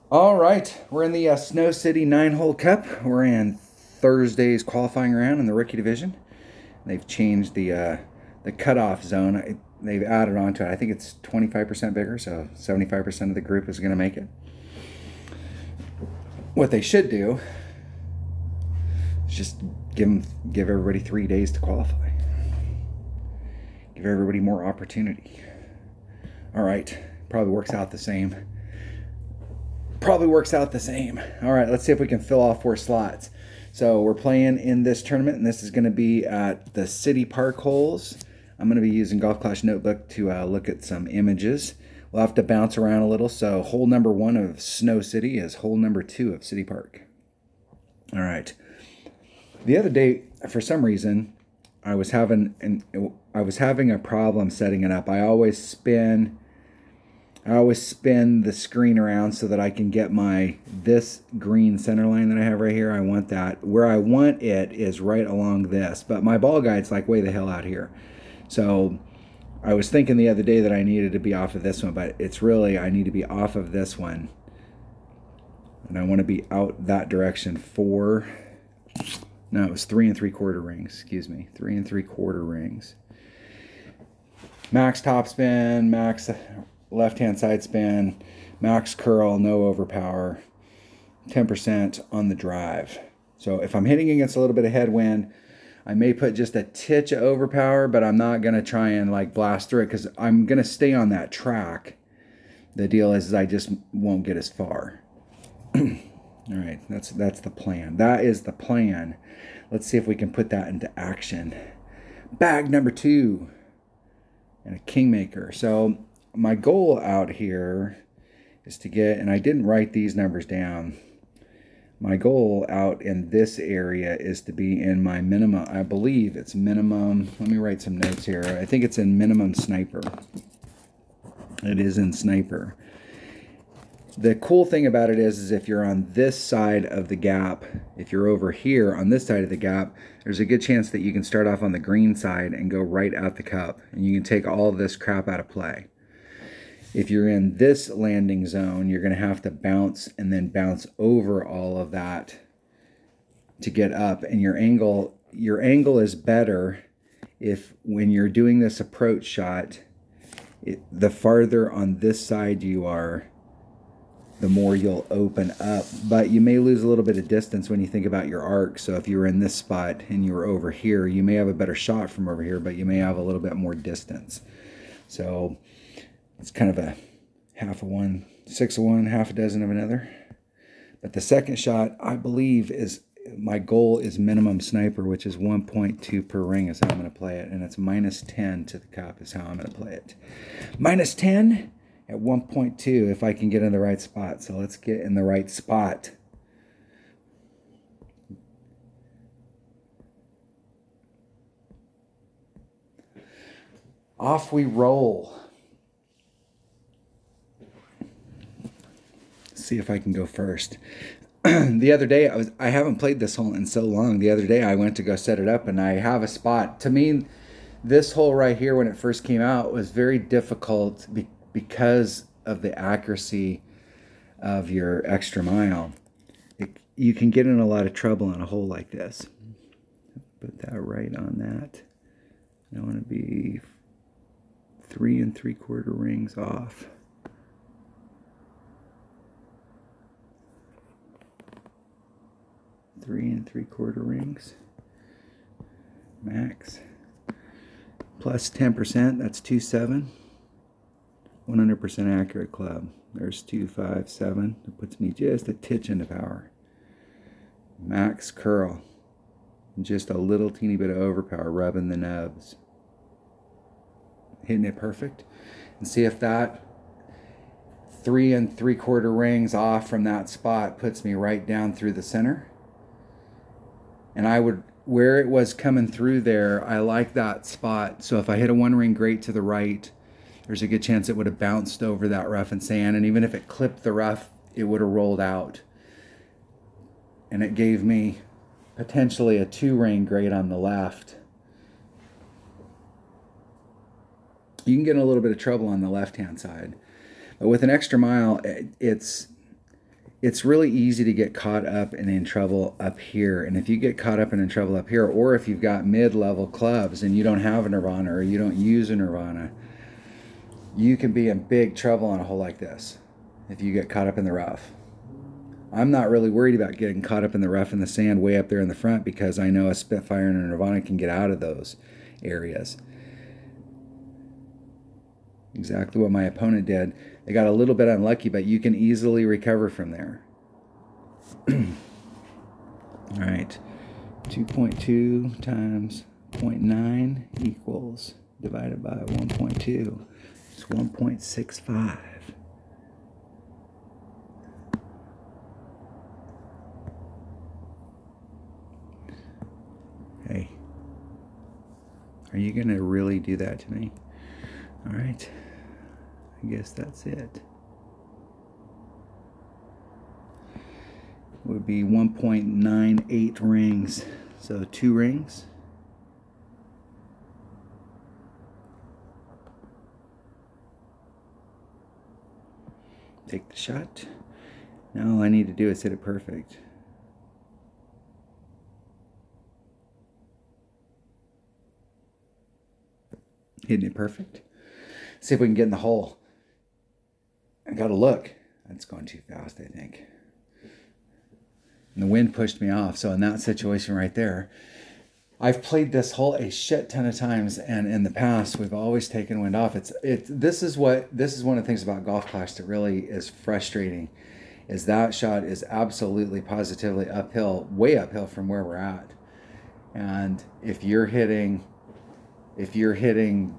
All right, we're in the Snow City 9-hole Cup. We're in Thursday's qualifying round in the rookie division. They've changed the cutoff zone. They've added on to it. I think it's 25% bigger, so 75% of the group is going to make it. What they should do is just give everybody 3 days to qualify. Give everybody more opportunity. All right, probably works out the same. Probably works out the same. All right, let's see if we can fill all 4 slots. So we're playing in this tournament, and this is going to be at the City Park holes. I'm going to be using Golf Clash Notebook to look at some images. We'll have to bounce around a little. So hole number 1 of Snow City is hole number 2 of City Park. All right. The other day, for some reason, I was having a problem setting it up. I always spin the screen around so that I can get this green center line that I have right here. I want that. Where I want it is right along this, but my ball guide's like way the hell out here. So I was thinking the other day that I needed to be off of this one, but it's really, I need to be off of this one. And I want to be out that direction no, it was 3 3/4 rings, excuse me, 3 3/4 rings. Max topspin, max left-hand side spin, max curl, no overpower, 10% on the drive. So if I'm hitting against a little bit of headwind, I may put just a titch of overpower, but I'm not going to try and like blast through it because I'm going to stay on that track. The deal is I just won't get as far. All right, that's the plan. That is the plan. Let's see if we can put that into action. Bag number 2 and a kingmaker. So my goal out here is to get, and I didn't write these numbers down. My goal out in this area is to be in my minimum, I believe it's minimum, let me write some notes here. I think it's in minimum sniper. It is in sniper. The cool thing about it is if you're on this side of the gap, if you're over here on this side of the gap, there's a good chance that you can start off on the green side and go right out the cup. And you can take all of this crap out of play. If you're in this landing zone, you're going to have to bounce and then bounce over all of that to get up. And your angle is better if when you're doing this approach shot, the farther on this side you are, the more you'll open up. But you may lose a little bit of distance when you think about your arc. So if you were in this spot and you were over here, you may have a better shot from over here, but you may have a little bit more distance. So it's kind of a half of one, 6 of one, half a dozen of another. But the second shot, I believe, is my goal is minimum sniper, which is 1.2 per ring is how I'm going to play it. And it's minus 10 to the cup is how I'm going to play it. Minus 10 at 1.2 if I can get in the right spot. So let's get in the right spot. Off we roll. See if I can go first. The other day, I haven't played this hole in so long. The other day I went to go set it up and I have a spot. To me, this hole right here when it first came out was very difficult because of the accuracy of your extra mile. You can get in a lot of trouble in a hole like this. Put that right on that. I want to be 3 3/4 rings off. 3 3/4 rings. Max. Plus 10%, that's 2.7. 100% accurate club. There's 2.57. That puts me just a titch into power. Max curl. Just a little teeny bit of overpower, rubbing the nubs. Hitting it perfect. And see if that 3 3/4 rings off from that spot puts me right down through the center. And I would, where it was coming through there, I like that spot. So if I hit a 1 ring great to the right, there's a good chance it would have bounced over that rough and sand. And even if it clipped the rough, it would have rolled out. And it gave me potentially a 2 ring great on the left. You can get in a little bit of trouble on the left-hand side. But with an extra mile, it's it's really easy to get caught up and in trouble up here. And if you get caught up and in trouble up here, or if you've got mid-level clubs and you don't have a Nirvana or you don't use a Nirvana, you can be in big trouble on a hole like this if you get caught up in the rough. I'm not really worried about getting caught up in the rough and the sand way up there in the front, because I know a Spitfire and a Nirvana can get out of those areas. Exactly what my opponent did. They got a little bit unlucky, but you can easily recover from there. All right. 2.2 times 0.9 equals, divided by 1.2. It's 1.65. Hey, are you going to really do that to me? All right. I guess that's it. Would be 1.98 rings. So 2 rings. Take the shot. Now all I need to do is hit it perfect. Hitting it perfect. See if we can get in the hole. I gotta look. That's going too fast, I think. And the wind pushed me off. So in that situation right there, I've played this hole a shit ton of times, and in the past we've always taken wind off. This is one of the things about Golf Clash that really is frustrating, is that shot is absolutely positively uphill, way uphill from where we're at. And if you're hitting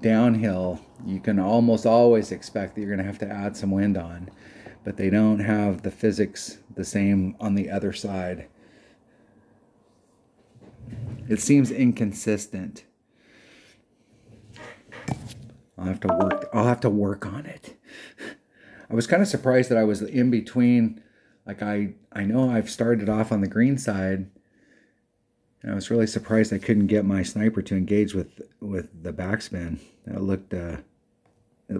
downhill, you can almost always expect that you're going to have to add some wind on, but they don't have the physics the same on the other side. It seems inconsistent. I'll have to work on it. I was kind of surprised that I was in between. Like I know I've started off on the green side, and I was really surprised I couldn't get my sniper to engage with the backspin. It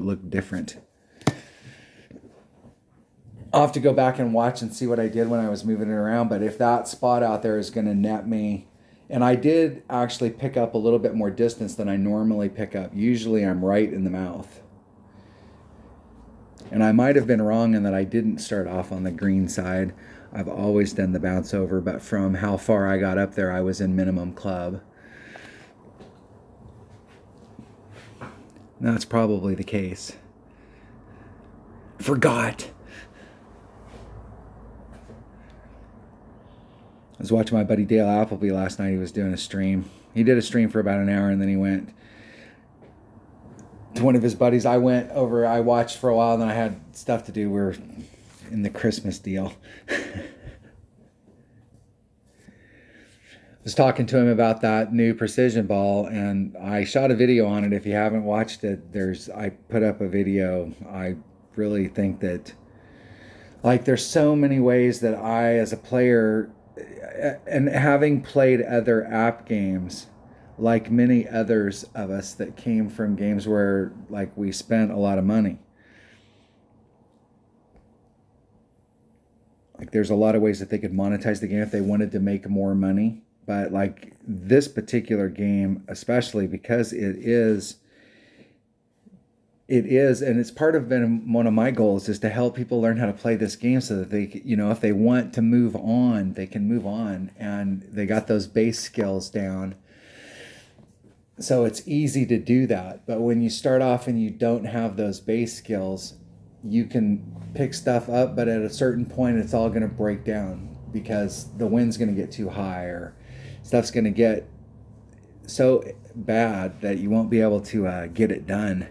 looked different. I'll have to go back and watch and see what I did when I was moving it around. But if that spot out there is going to net me, and I did actually pick up a little bit more distance than I normally pick up. Usually I'm right in the mouth. And I might have been wrong in that I didn't start off on the green side. I've always done the bounce over, but from how far I got up there, I was in minimum club. That's probably the case. Forgot. I was watching my buddy Dale Appleby last night. He was doing a stream. He did a stream for about an hour, and then he went to one of his buddies. I went over, I watched for a while, and then I had stuff to do. We're in the Christmas deal. I was talking to him about that new precision ball, and I shot a video on it. If you haven't watched it, I put up a video. I really think that, like, there's so many ways that I, as a player, and having played other app games, like many others of us that came from games where, like, we spent a lot of money. Like, there's a lot of ways that they could monetize the game if they wanted to make more money. But like this particular game, especially because it is, and it's part of been one of my goals, is to help people learn how to play this game so that they, you know, if they want to move on, they can move on, and they got those base skills down. So it's easy to do that. But when you start off and you don't have those base skills, you can pick stuff up, but at a certain point, it's all going to break down because the wind's going to get too high, or stuff's going to get so bad that you won't be able to get it done.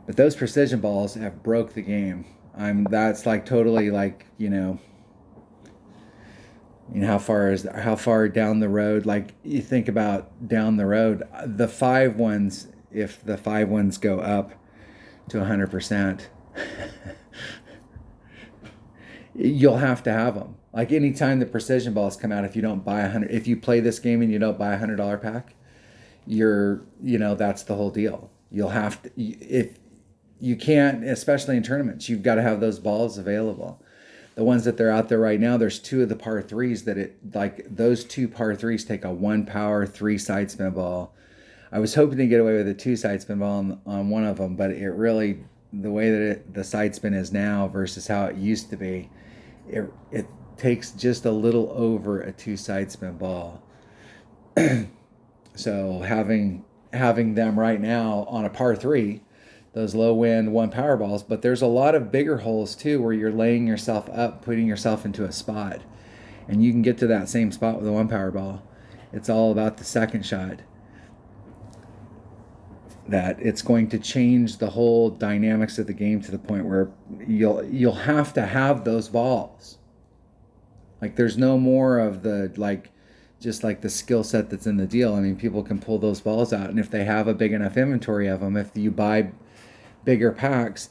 But those precision balls have broke the game. That's like totally like, you know how far down the road, like you think about down the road, the 5 ones, if the 5 ones go up to 100%, you'll have to have them. Like anytime the precision balls come out, if you don't buy if you play this game and you don't buy a $100 pack, that's the whole deal. You'll have to, if you can't, especially in tournaments, you've got to have those balls available. The ones that they're out there right now, there's 2 of the par 3s that those 2 par 3s take a 1 power 3 side spin ball. I was hoping to get away with a 2 side spin ball on one of them, but it really, the way that the side spin is now versus how it used to be, it takes just a little over a 2 side spin ball. So having them right now on a par 3, those low wind 1 power balls, but there's a lot of bigger holes too where you're laying yourself up, putting yourself into a spot, and you can get to that same spot with a 1 power ball. It's all about the second shot. That it's going to change the whole dynamics of the game to the point where you'll have to have those balls. Like there's no more of the just like the skill set that's in the deal. I mean, people can pull those balls out, and if they have a big enough inventory of them, if you buy bigger packs,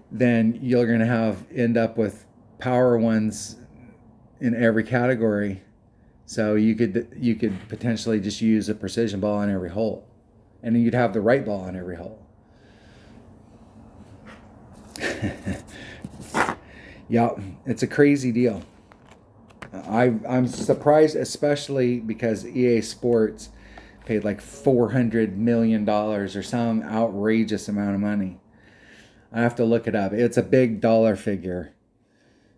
then you're going to end up with power ones in every category. So you could potentially just use a precision ball on every hole, and then you'd have the right ball on every hole. Yeah, it's a crazy deal. I'm surprised, especially because EA Sports paid like $400 million or some outrageous amount of money. I have to look it up. It's a big dollar figure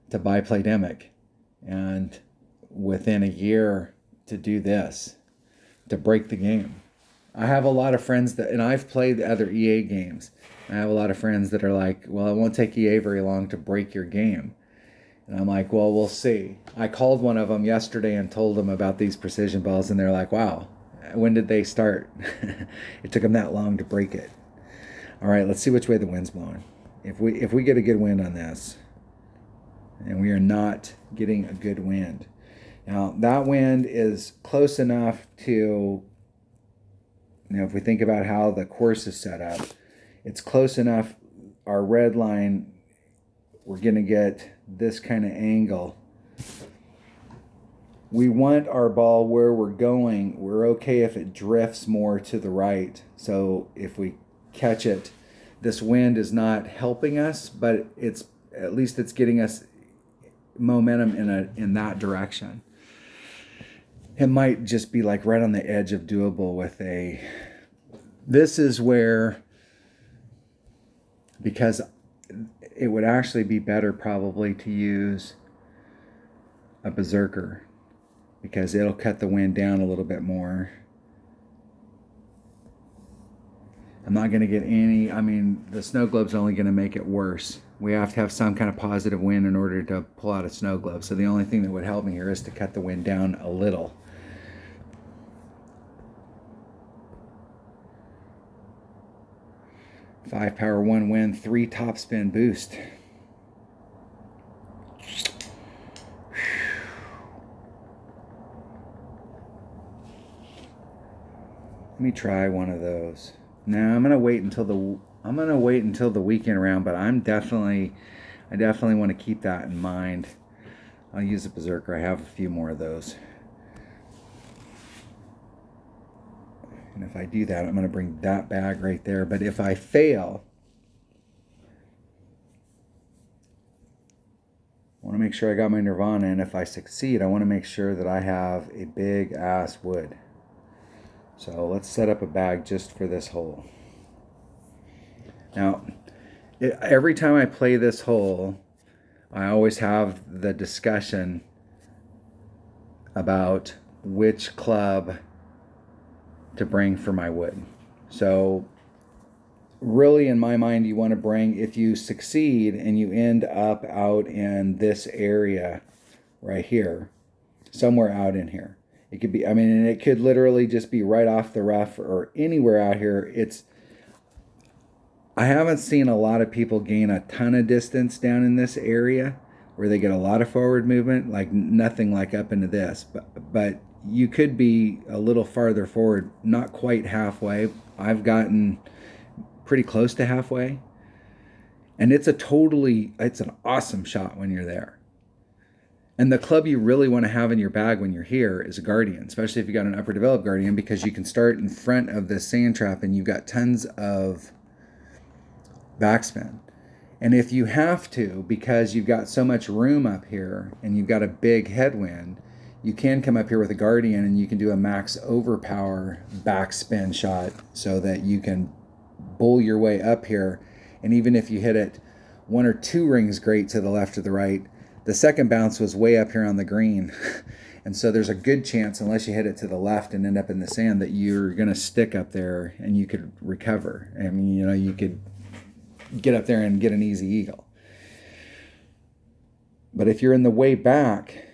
to buy Playdemic. And within a year to do this, to break the game. I have a lot of friends and I've played other EA games. I have a lot of friends that are like, well, it won't take EA very long to break your game. And I'm like, well, we'll see. I called one of them yesterday and told them about these precision balls, and they're like, wow, when did they start? It took them that long to break it. All right, let's see which way the wind's blowing. If we get a good wind on this, and we are not getting a good wind. Now, that wind is close enough to, if we think about how the course is set up, it's close enough, our red line, we're going to get this kind of angle. We want our ball where we're going. We're okay if it drifts more to the right. So if we catch it, this wind is not helping us, but at least it's getting us momentum in that direction. It might just be like right on the edge of doable with this is where, because it would actually be better probably to use a berserker, because it'll cut the wind down a little bit more. I'm not going to get any, the snow globe's only going to make it worse. We have to have some kind of positive wind in order to pull out a snow globe. So the only thing that would help me here is to cut the wind down a little. Five power, 1 wind, 3 topspin boost. Let me try one of those. Now I'm gonna wait until the weekend round, but I definitely want to keep that in mind. I'll use a berserker. I have a few more of those. And if I do that, I'm going to bring that bag right there. But if I fail, I want to make sure I got my Nirvana. And if I succeed, I want to make sure that I have a big ass wood. So let's set up a bag just for this hole. Now, every time I play this hole, I always have the discussion about which club to bring for my wood. So really, in my mind, you want to bring, if you succeed and you end up out in this area right here, somewhere out in here, it could be, and it could literally just be right off the rough or anywhere out here. I haven't seen a lot of people gain a ton of distance down in this area where they get a lot of forward movement, like nothing like up into this, but you could be a little farther forward, not quite halfway. I've gotten pretty close to halfway. And it's an awesome shot when you're there. And the club you really want to have in your bag when you're here is a Guardian, especially if you got an upper developed Guardian, because you can start in front of this sand trap and you've got tons of backspin. And if you have to, because you've got so much room up here and you've got a big headwind, you can come up here with a Guardian and you can do a max overpower backspin shot so that you can bull your way up here. And even if you hit it 1 or 2 rings great to the left or the right, the second bounce was way up here on the green. And so there's a good chance, unless you hit it to the left and end up in the sand, that you're going to stick up there and you could recover. I mean, you know, you could get up there and get an easy eagle. But if you're in the way back,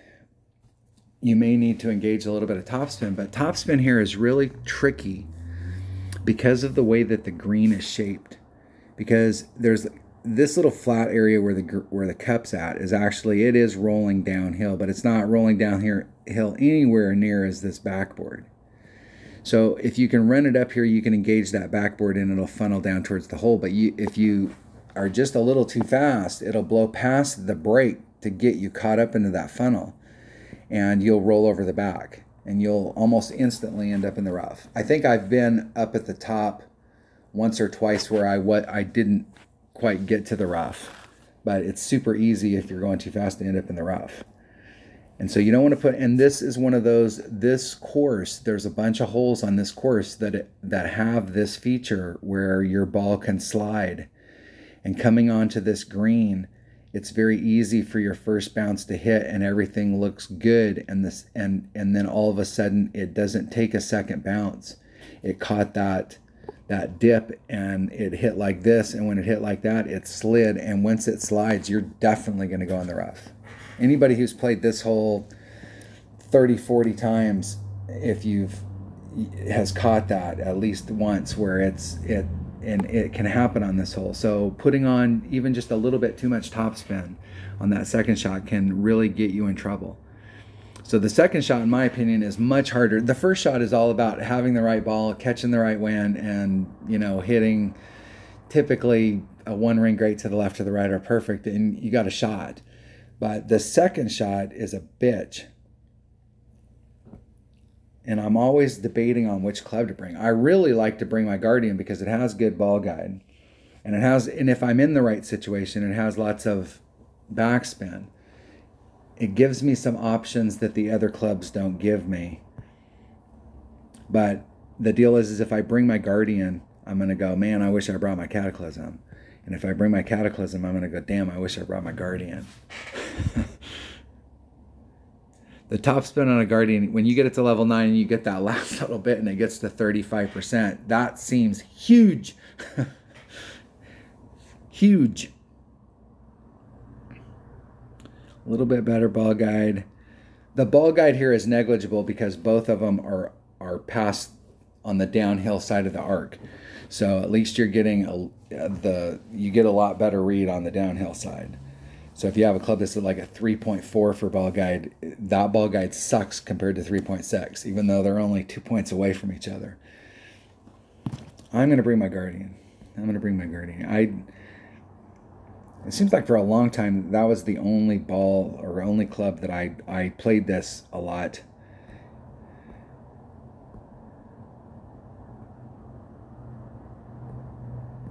you may need to engage a little bit of topspin. But topspin here is really tricky because of the way that the green is shaped. Because there's this little flat area where the cup's at is actually, it is rolling downhill, but it's not rolling downhill anywhere near as this backboard. So if you can run it up here, you can engage that backboard and it'll funnel down towards the hole. But if you are just a little too fast, it'll blow past the brake to get you caught up into that funnel, and you'll roll over the back and you'll almost instantly end up in the rough. I think I've been up at the top once or twice where I didn't quite get to the rough, but it's super easy if you're going too fast to end up in the rough. And so you don't want to put, and this is one of those, this course, there's a bunch of holes on this course that have this feature where your ball can slide. And coming onto this green, it's very easy for your first bounce to hit and everything looks good, and then all of a sudden it doesn't take a second bounce. It caught that dip and it hit like this, and when it hit like that, it slid, and once it slides, you're definitely going to go in the rough. Anybody who's played this hole 30-40 times, has caught that at least once where it can happen on this hole. So putting on even just a little bit too much topspin on that second shot can really get you in trouble. So the second shot, in my opinion, is much harder. The first shot is all about having the right ball, catching the right wind, and, you know, hitting typically a 1 ring great to the left or the right are perfect, and you got a shot. But the second shot is a bitch. And I'm always debating on which club to bring. I really like to bring my Guardian because it has good ball guide. And if I'm in the right situation, it has lots of backspin. It gives me some options that the other clubs don't give me. But the deal is if I bring my Guardian, I'm going to go, man, I wish I brought my Cataclysm. And if I bring my Cataclysm, I'm going to go, damn, I wish I brought my Guardian. The top spin on a Guardian, when you get it to level 9 and you get that last little bit and it gets to 35%, that seems huge. Huge. A little bit better ball guide. The ball guide here is negligible because both of them are passed on the downhill side of the arc. So at least you're getting you get a lot better read on the downhill side. So if you have a club that's like a 3.4 for ball guide, that ball guide sucks compared to 3.6, even though they're only 2 points away from each other. I'm going to bring my Guardian. It seems like for a long time that was the only ball or only club that I played this a lot.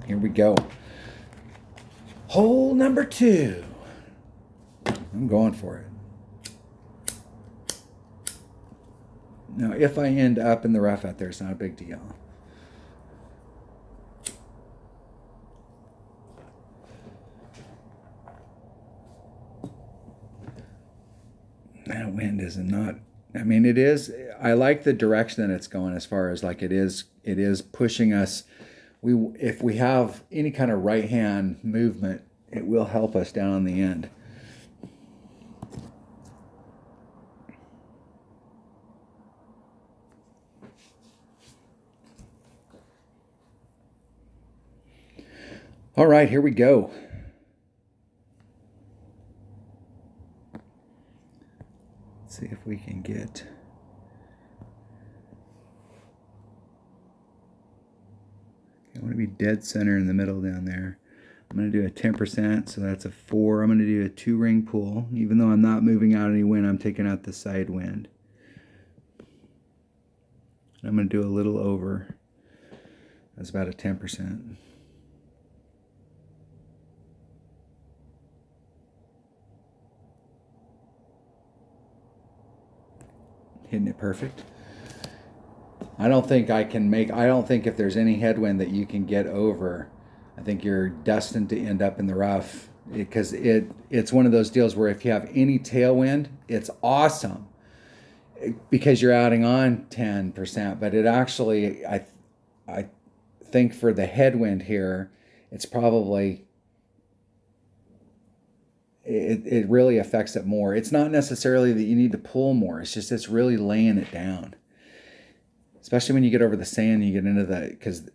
Here we go. Hole number 2. I'm going for it. Now, if I end up in the rough out there, it's not a big deal. That wind is not, I mean, it is, I like the direction that it's going as far as like it is pushing us. If we have any kind of right hand movement, it will help us down on the end. All right, here we go. Let's see if we can get... I want to be dead center in the middle down there. I'm going to do a 10%, so that's a 4. I'm going to do a 2-ring pull. Even though I'm not moving out any wind, I'm taking out the side wind. I'm going to do a little over. That's about a 10%. Hitting it perfect. I don't think if there's any headwind that you can get over, I think you're destined to end up in the rough, because it's one of those deals where if you have any tailwind, it's awesome because you're adding on 10%. But it actually, I think for the headwind here, it's probably, it really affects it more. It's not necessarily that you need to pull more. It's just it's really laying it down. Especially when you get over the sand, you get into because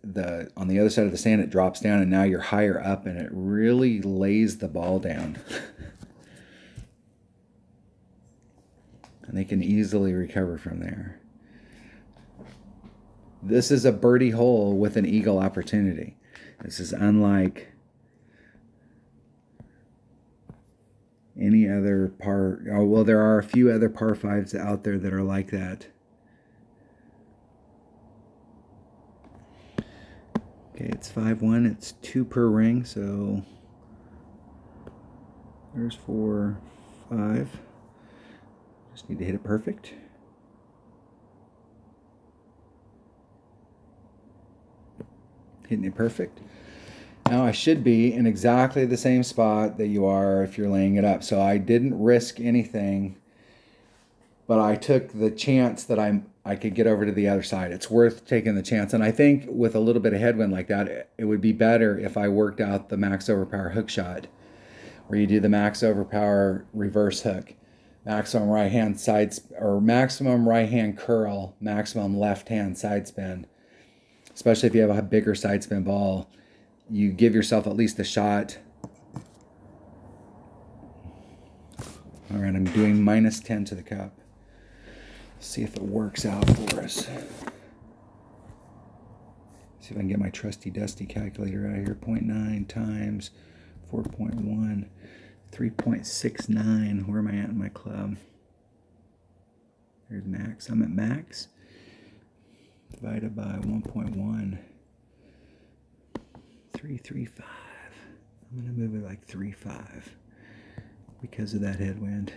on the other side of the sand, it drops down and now you're higher up and it really lays the ball down. And they can easily recover from there. This is a birdie hole with an eagle opportunity. This is unlike any other par. Oh, well, there are a few other par 5s out there that are like that. Okay, it's 5-1. It's 2 per ring, so there's 4, 5. Just need to hit it perfect. Hitting it perfect. Now I should be in exactly the same spot that you are if you're laying it up. So I didn't risk anything, but I took the chance that I could get over to the other side. It's worth taking the chance. And I think with a little bit of headwind like that, it would be better if I worked out the max overpower hook shot, where you do the max overpower reverse hook, maximum right hand side, or maximum right hand curl, maximum left hand side spin. Especially if you have a bigger side spin ball, you give yourself at least a shot. All right, I'm doing -10 to the cup. See if it works out for us. See if I can get my trusty dusty calculator out of here. 0.9 times 4.1, 3.69. Where am I at in my club? There's max. I'm at max. Divided by 1.1. 335. I'm going to move it like 35 because of that headwind.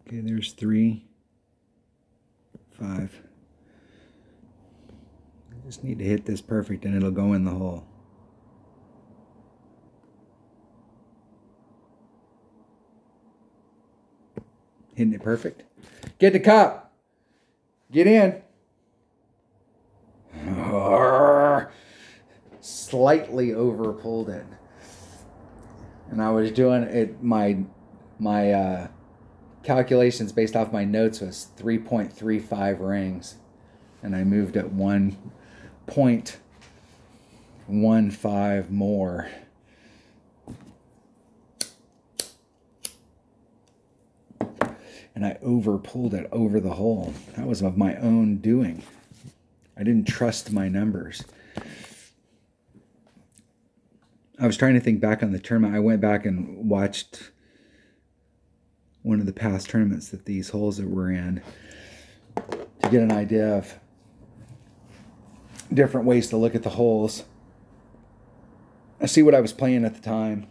Okay, there's 3, 5. I just need to hit this perfect and it'll go in the hole. Hitting it perfect. Get the cup. Get in. Slightly over pulled it. And I was doing it, my calculations based off my notes was 3.35 rings, and I moved it 1.15 more. And I over pulled it over the hole. That was of my own doing. I didn't trust my numbers. I was trying to think back on the tournament. I went back and watched one of the past tournaments that these holes that we're in to get an idea of different ways to look at the holes. I see what I was playing at the time.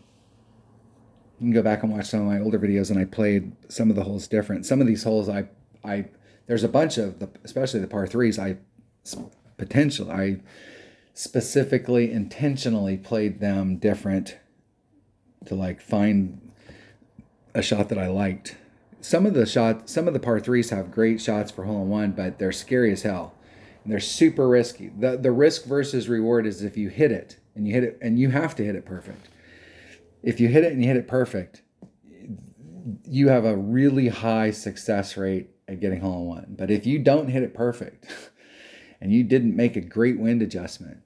You can go back and watch some of my older videos, and I played some of the holes different. Some of these holes, there's a bunch of, especially the par 3s, I specifically, intentionally played them different to like find a shot that I liked. Some of the par 3s have great shots for hole-in-one, but they're scary as hell. And they're super risky. The risk versus reward is if you hit it, and you have to hit it perfect. If you hit it and you hit it perfect, you have a really high success rate at getting hole-in-one. But if you don't hit it perfect, and you didn't make a great wind adjustment,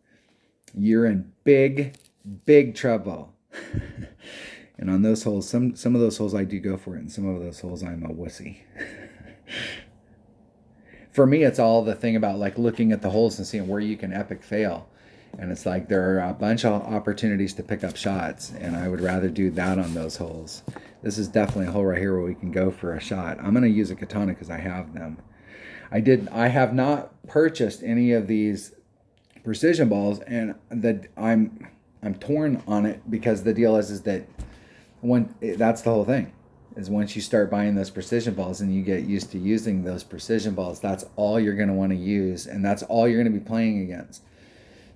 you're in big, big trouble. And on those holes, some of those holes I do go for it, and some of those holes I'm a wussy. For me, it's all the thing about like looking at the holes and seeing where you can epic fail. And it's like there are a bunch of opportunities to pick up shots, and I would rather do that on those holes. This is definitely a hole right here where we can go for a shot. I'm going to use a katana because I have them. I have not purchased any of these precision balls, and I'm torn on it, because the deal is that that's the whole thing, is once you start buying those precision balls and you get used to using those precision balls, that's all you're going to want to use, and that's all you're going to be playing against.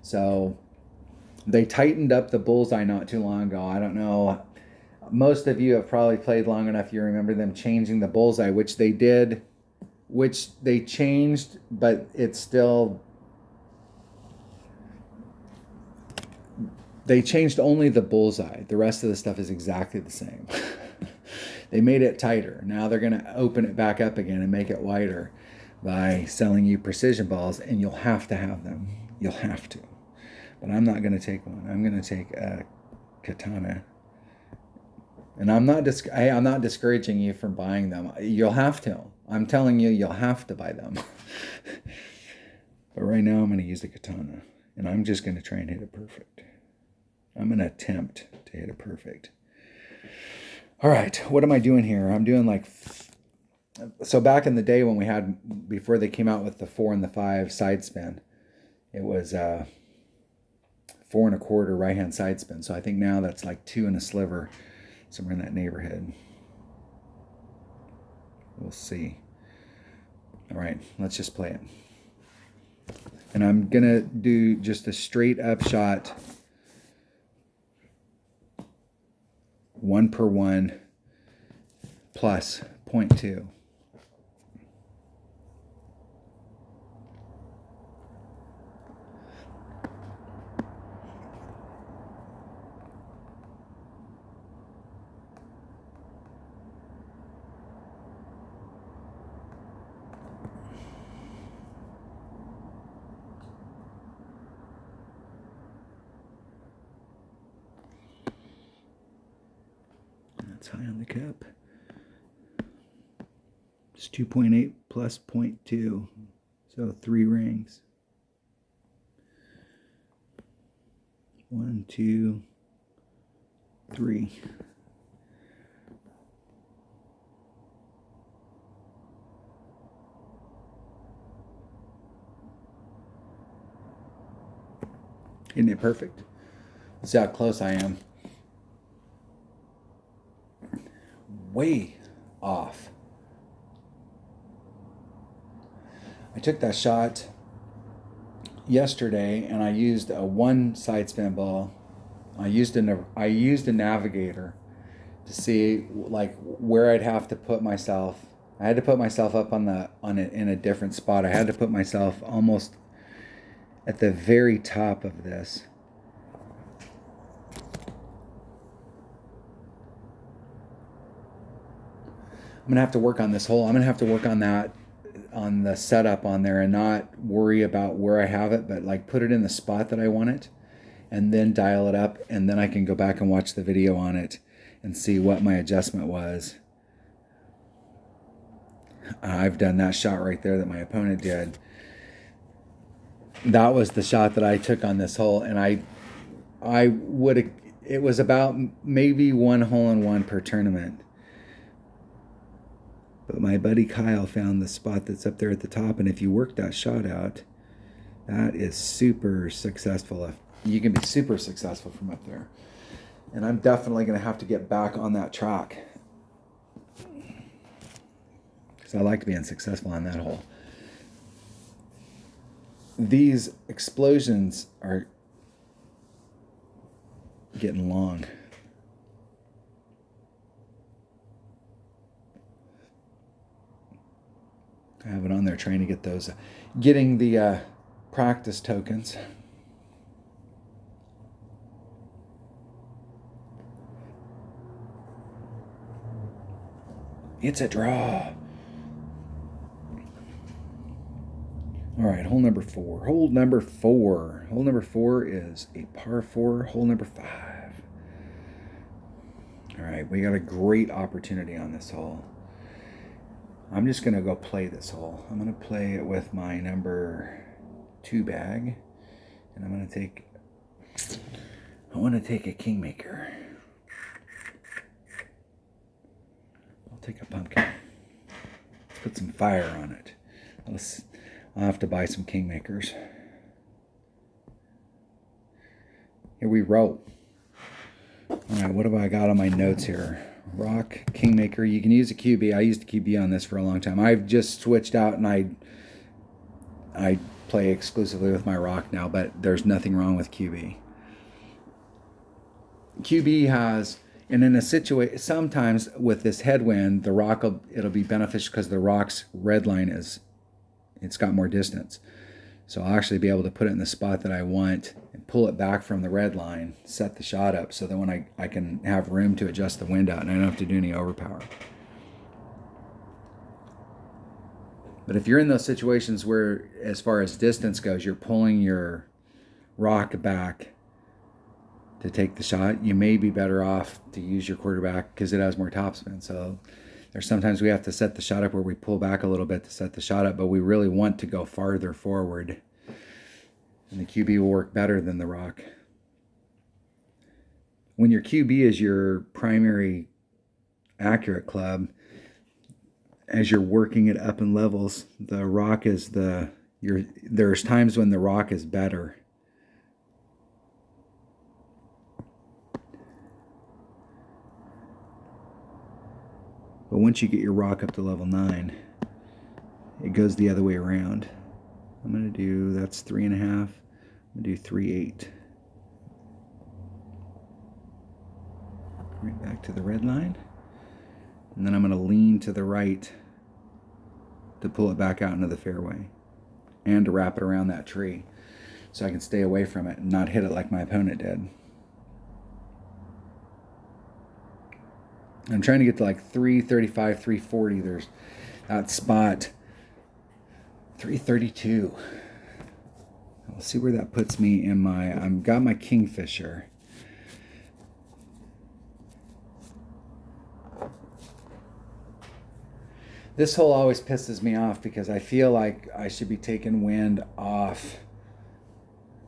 So they tightened up the bullseye not too long ago. I don't know. Most of you have probably played long enough, you remember them changing the bullseye, which they did, which they changed, but it's still, they changed only the bullseye. The rest of the stuff is exactly the same. They made it tighter. Now they're going to open it back up again and make it wider by selling you precision balls, and you'll have to have them. You'll have to. But I'm not going to take one. I'm going to take a Katana. And I'm not discouraging you from buying them. You'll have to. I'm telling you, you'll have to buy them. But right now I'm going to use the Katana. And I'm just going to try and hit it perfect. I'm going to attempt to hit it perfect. All right, what am I doing here? I'm doing like, so back in the day when we had, before they came out with the 4 and the 5 side spin, it was 4 1/4 right hand side spin. So I think now that's like 2 and a sliver, somewhere in that neighborhood. We'll see. All right, let's just play it. And I'm gonna do just a straight up shot, 1 per 1 plus 0.2. That's high on the cup. It's 2.8 plus 0.2, so 3 rings. 1, 2, 3. Isn't it perfect? See how close I am. Way off. I took that shot yesterday and I used a 1 side spin ball. I used a navigator to see like where I'd have to put myself. I had to put myself up in a different spot. I had to put myself almost at the very top of this. I'm gonna have to work on this hole. I'm gonna have to work on that, on the setup on there, and not worry about where I have it, but like put it in the spot that I want it, and then dial it up, and then I can go back and watch the video on it and see what my adjustment was. I've done that shot right there that my opponent did. That was the shot that I took on this hole, and it was about maybe 1 hole-in-1 per tournament. But my buddy Kyle found the spot that's up there at the top, and if you work that shot out, that is super successful. You can be super successful from up there. And I'm definitely going to have to get back on that track, because I like being successful on that hole. These explosions are getting long. I have it on there trying to get those, getting the practice tokens. It's a draw. All right, hole number 4. Hole number 4. Hole number 4 is a par 4. Hole number 5. All right, we got a great opportunity on this hole. I'm just going to go play this hole. I'm going to play it with my number 2 bag. And I'm going to take, I want to take a Kingmaker. I'll take a pumpkin. Let's put some fire on it. I'll have to buy some Kingmakers. Here we roll. All right, what have I got on my notes here? Rock, Kingmaker. You can use a QB. I used a QB on this for a long time. I've just switched out and I play exclusively with my rock now, but there's nothing wrong with QB. QB has, and in a situation, sometimes with this headwind, the rock, it'll be beneficial because the rock's red line it's got more distance. So I'll actually be able to put it in the spot that I want and pull it back from the red line, set the shot up so that when I can have room to adjust the wind out and I don't have to do any overpower. But if you're in those situations where, as far as distance goes, you're pulling your rock back to take the shot, you may be better off to use your quarterback because it has more topspin. So there's sometimes we have to set the shot up where we pull back a little bit to set the shot up, but we really want to go farther forward. And the QB will work better than the rock. When your QB is your primary accurate club, as you're working it up in levels, the rock is there's times when the rock is better. But once you get your rock up to level 9, it goes the other way around. I'm going to do, that's 3.5. I'm going to do 3.8. Right back to the red line. And then I'm going to lean to the right to pull it back out into the fairway. And to wrap it around that tree so I can stay away from it and not hit it like my opponent did. I'm trying to get to like 335, 340. There's that spot, 332. We'll see where that puts me in my, I've got my Kingfisher. This hole always pisses me off because I feel like I should be taking wind off.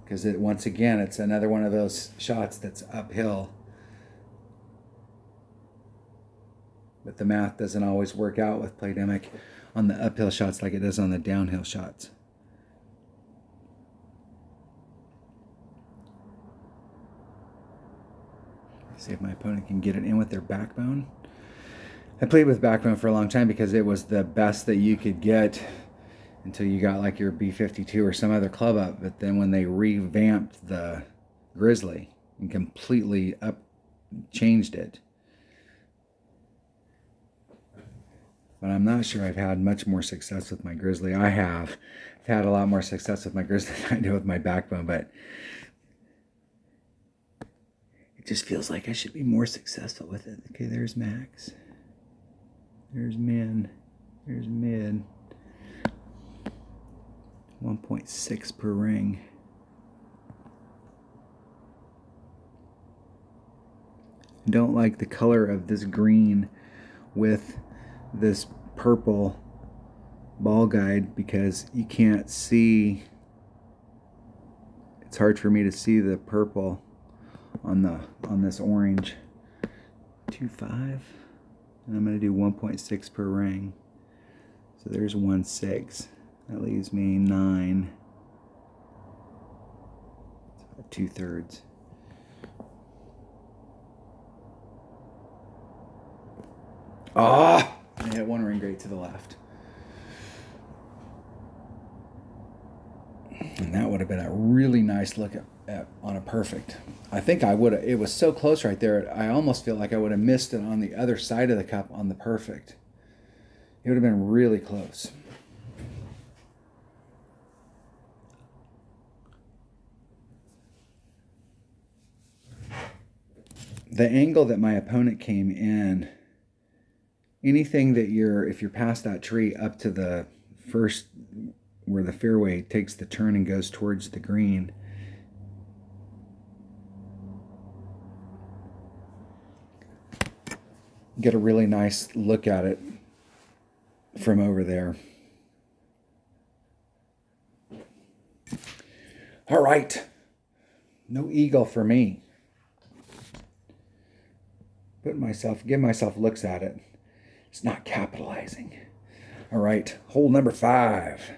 Because once again, it's another one of those shots that's uphill. But the math doesn't always work out with Playdemic on the uphill shots like it does on the downhill shots. Let's see if my opponent can get it in with their backbone. I played with backbone for a long time because it was the best that you could get until you got like your B52 or some other club up. But then when they revamped the Grizzly and completely changed it, but I'm not sure I've had much more success with my Grizzly. I have. I've had a lot more success with my Grizzly than I do with my backbone, but it just feels like I should be more successful with it. Okay, there's max. There's min. There's mid. 1.6 per ring. I don't like the color of this green with this purple ball guide because you can't see, it's hard for me to see the purple on this orange. 2.5, and I'm going to do 1.6 per ring, so there's 1.6. that leaves me 9. So 2/3. Ah! I hit one ring right to the left. And that would have been a really nice look at on a perfect. I think I would have, it was so close right there, I almost feel like I would have missed it on the other side of the cup on the perfect. It would have been really close. The angle that my opponent came in, anything that if you're past that tree up to the first, where the fairway takes the turn and goes towards the green, get a really nice look at it from over there. All right, no eagle for me. Give myself looks at it. It's not capitalizing. All right, hole number 5.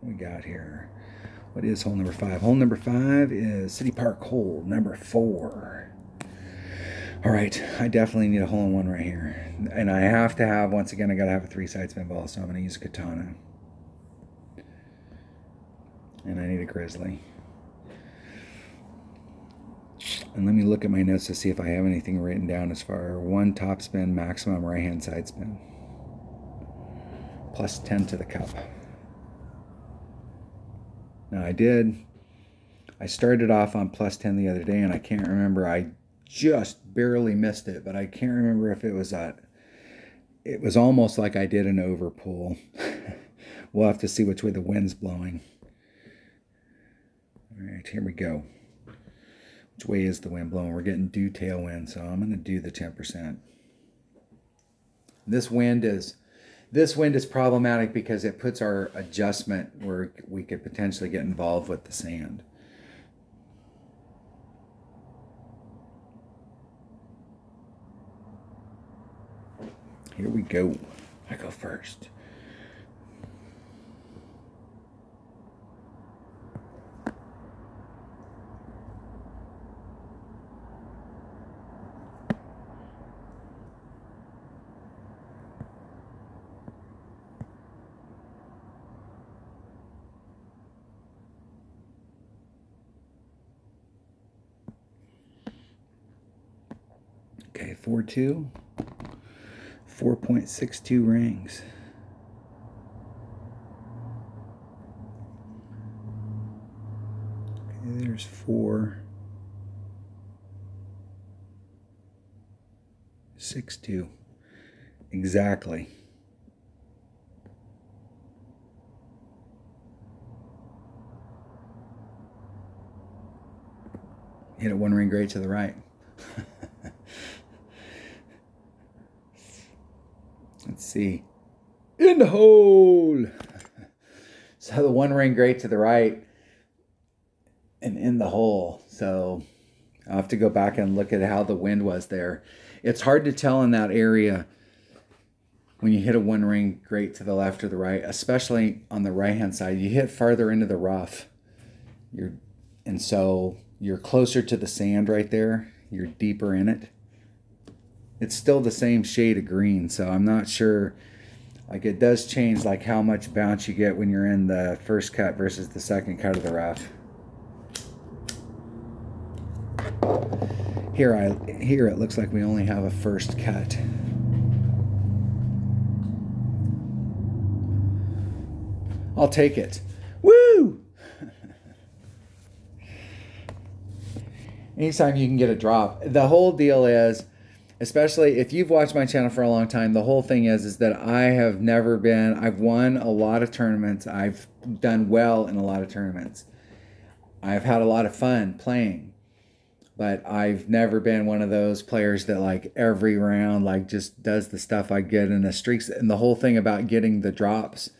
What we got here? What is hole number 5? Hole number 5 is City Park hole number 4. All right, I definitely need a hole-in-one right here. And I have to have, once again, I got to have a 3-side spin ball, so I'm going to use a Katana. And I need a Grizzly. And let me look at my notes to see if I have anything written down as far as 1 top spin, maximum right-hand side spin. Plus 10 to the cup. Now I started off on plus 10 the other day, and I can't remember, I just barely missed it, but I can't remember if it was it was almost like I did an overpull. We'll have to see which way the wind's blowing. All right, here we go. Which way is the wind blowing? We're getting due tailwind, so I'm going to do the 10%. This wind is problematic because it puts our adjustment where we could potentially get involved with the sand. Here we go. I go first. Okay, 4-2, 4.62 rings. Okay, there's 4, 6-2, exactly. Hit it 1 ring great to the right. Let's see. In the hole. So the 1 ring great to the right and in the hole. So I'll have to go back and look at how the wind was there. It's hard to tell in that area when you hit a 1 ring great to the left or the right, especially on the right hand side. You hit farther into the rough. And so you're closer to the sand right there. You're deeper in it. It's still the same shade of green, so I'm not sure. Like, it does change like how much bounce you get when you're in the first cut versus the second cut of the rough. Here it looks like we only have a first cut. I'll take it. Woo! Anytime you can get a drop. The whole deal is, especially if you've watched my channel for a long time, the whole thing is that I've won a lot of tournaments. I've done well in a lot of tournaments. I've had a lot of fun playing, but I've never been one of those players that like every round like just does the stuff I get in the streaks. And the whole thing about getting the drops,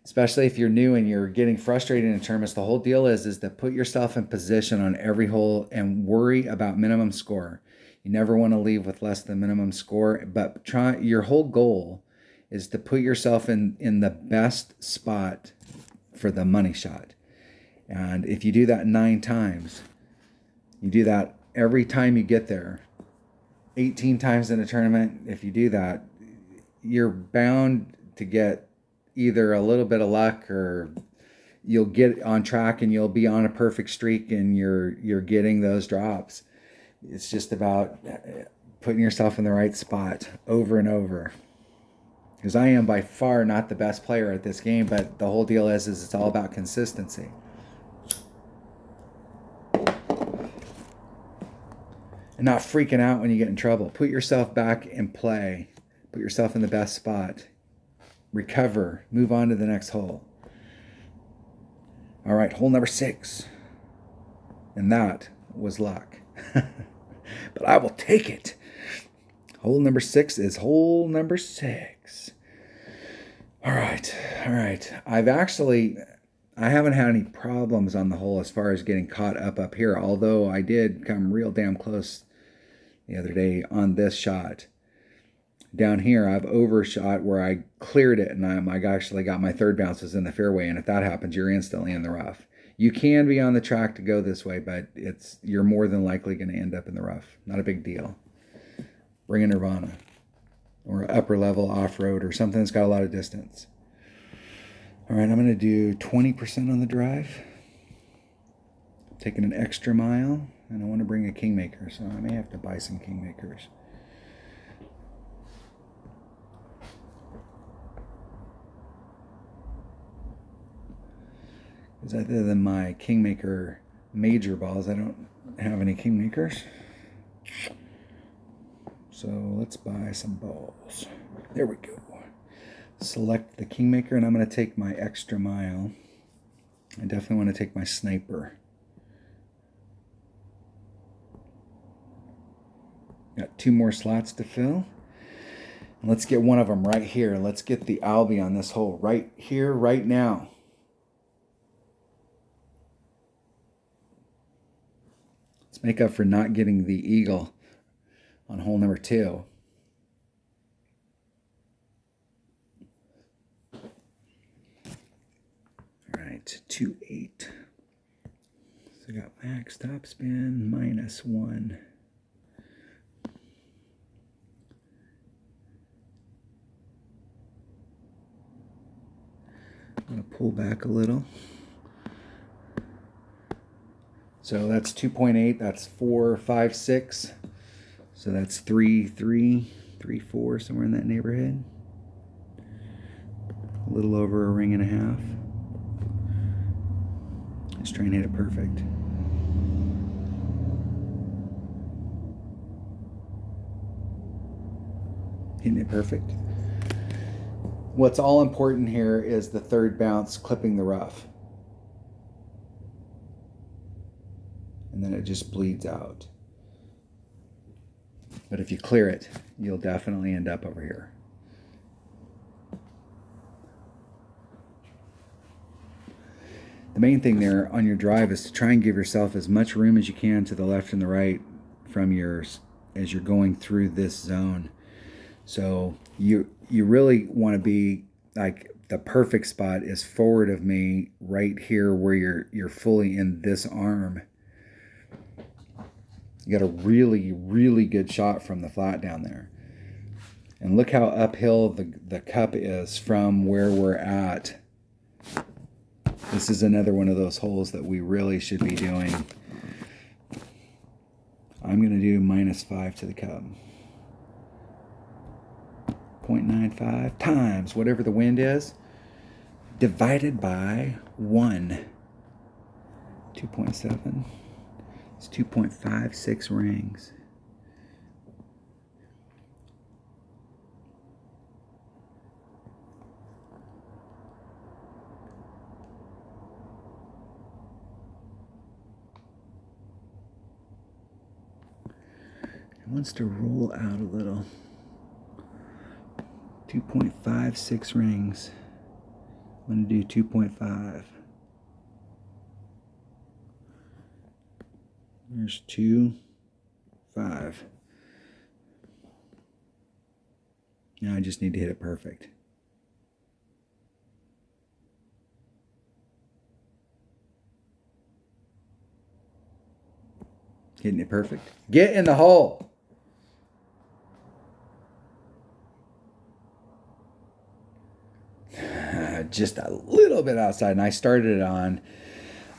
especially if you're new and you're getting frustrated in tournaments, the whole deal is to put yourself in position on every hole and worry about minimum score. You never want to leave with less than minimum score, but your whole goal is to put yourself in the best spot for the money shot. And if you do that 9 times, you do that every time you get there, 18 times in a tournament, if you do that, you're bound to get either a little bit of luck or you'll get on track and you'll be on a perfect streak and you're getting those drops. It's just about putting yourself in the right spot over and over. Because I am by far not the best player at this game, but the whole deal is it's all about consistency. And not freaking out when you get in trouble. Put yourself back in play. Put yourself in the best spot. Recover. Move on to the next hole. All right, hole number 6. And that was luck. But I will take it. Hole number 6 is hole number 6. All right. I haven't had any problems on the hole as far as getting caught up here, although I did come real damn close the other day on this shot. down here, I've overshot where I cleared it and I actually got my third bounces in the fairway. And if that happens, you're instantly in the rough. You can be on the track to go this way, but you're more than likely going to end up in the rough. Not a big deal. Bring a Nirvana or upper level off-road or something that's got a lot of distance. All right, I'm going to do 20% on the drive. Taking an extra mile, and I want to bring a Kingmaker, so I may have to buy some Kingmakers. Because other than my Kingmaker major balls, I don't have any Kingmakers. So let's buy some balls. There we go. Select the Kingmaker, and I'm going to take my extra mile. I definitely want to take my Sniper. Got 2 more slots to fill. And let's get one of them right here. Let's get the Albie on this hole right here, right now. Let's make up for not getting the Eagle on hole number 2. All right, 2-8. So I got max topspin -1. I'm going to pull back a little. So that's 2.8, that's 4, 5, 6. So that's 3, 3, 3, 4, somewhere in that neighborhood. A little over a ring and a half. Let's try and hit it perfect. Hitting it perfect. What's all important here is the third bounce clipping the rough. And then it just bleeds out. But if you clear it, you'll definitely end up over here. The main thing there on your drive is to try and give yourself as much room as you can to the left and the right from yours as you're going through this zone. So you really want to be like, the perfect spot is forward of me right here where you're fully in this arm. You got a really, really good shot from the flat down there. And look how uphill the cup is from where we're at. This is another one of those holes that we really should be doing. I'm going to do -5 to the cup. 0.95 times whatever the wind is, divided by 1. 2.7. It's 2.56 rings. It wants to roll out a little. 2.56 rings. I'm going to do 2.5. There's 2, 5. Now I just need to hit it perfect. Hitting it perfect. Get in the hole. Just a little bit outside, and I started on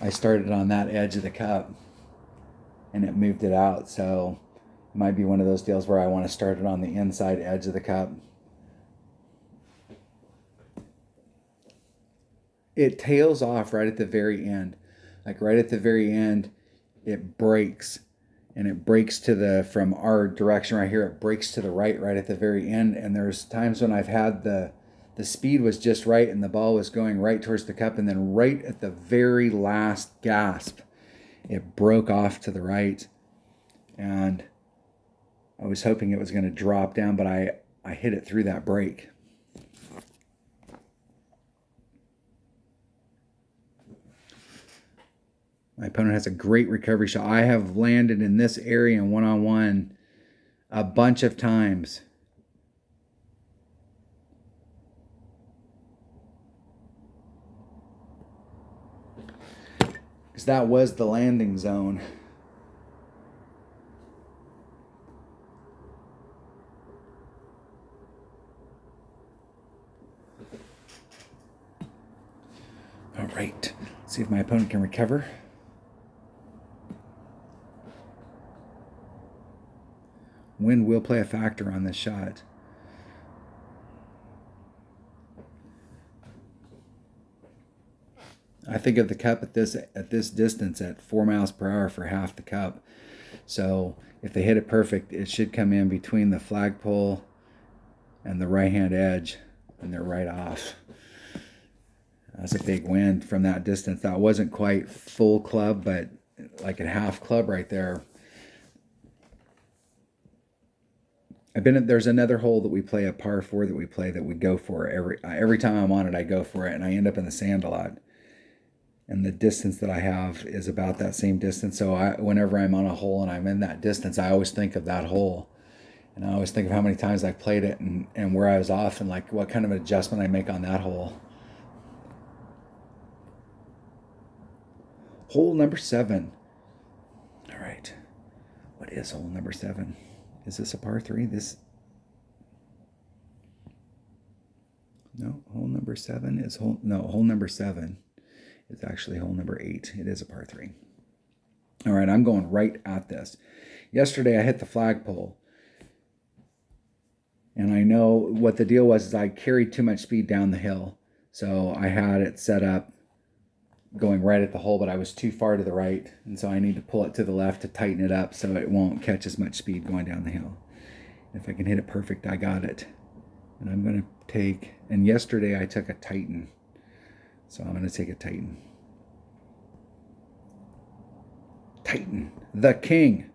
that edge of the cup, and it moved it out. So it might be one of those deals where I want to start it on the inside edge of the cup. It tails off right at the very end. Like right at the very end, it breaks, and it breaks to the, from our direction right here, it breaks to the right at the very end. And there's times when I've had the speed was just right and the ball was going right towards the cup, and then right at the very last gasp, it broke off to the right. And I was hoping it was going to drop down, but I hit it through that break. My opponent has a great recovery shot. I have landed in this area in one-on-one a bunch of times because that was the landing zone. All right, let's see if my opponent can recover. Wind will play a factor on this shot. I think of the cup at this distance at 4 miles per hour for half the cup. So if they hit it perfect, it should come in between the flagpole and the right-hand edge, and they're right off. That's a big wind from that distance. That wasn't quite full club, but like a half club right there. There's another hole that we play, a par 4 that we play, that we go for every time I'm on it. I go for it, and I end up in the sand a lot. And the distance that I have is about that same distance. So whenever I'm on a hole and I'm in that distance, I always think of that hole. And I always think of how many times I played it and where I was off and like what kind of adjustment I make on that hole. Hole number 7. All right. What is hole number 7? Is this a par 3? No, hole number 7 is hole number 7. It's actually hole number 8. It is a par 3. All right, I'm going right at this. Yesterday I hit the flagpole. And I know what the deal was is I carried too much speed down the hill. So I had it set up going right at the hole, but I was too far to the right. And so I need to pull it to the left to tighten it up so it won't catch as much speed going down the hill. If I can hit it perfect, I got it. And I'm going to take, and yesterday I took a Titan. So I'm going to take a Titan. Titan, the king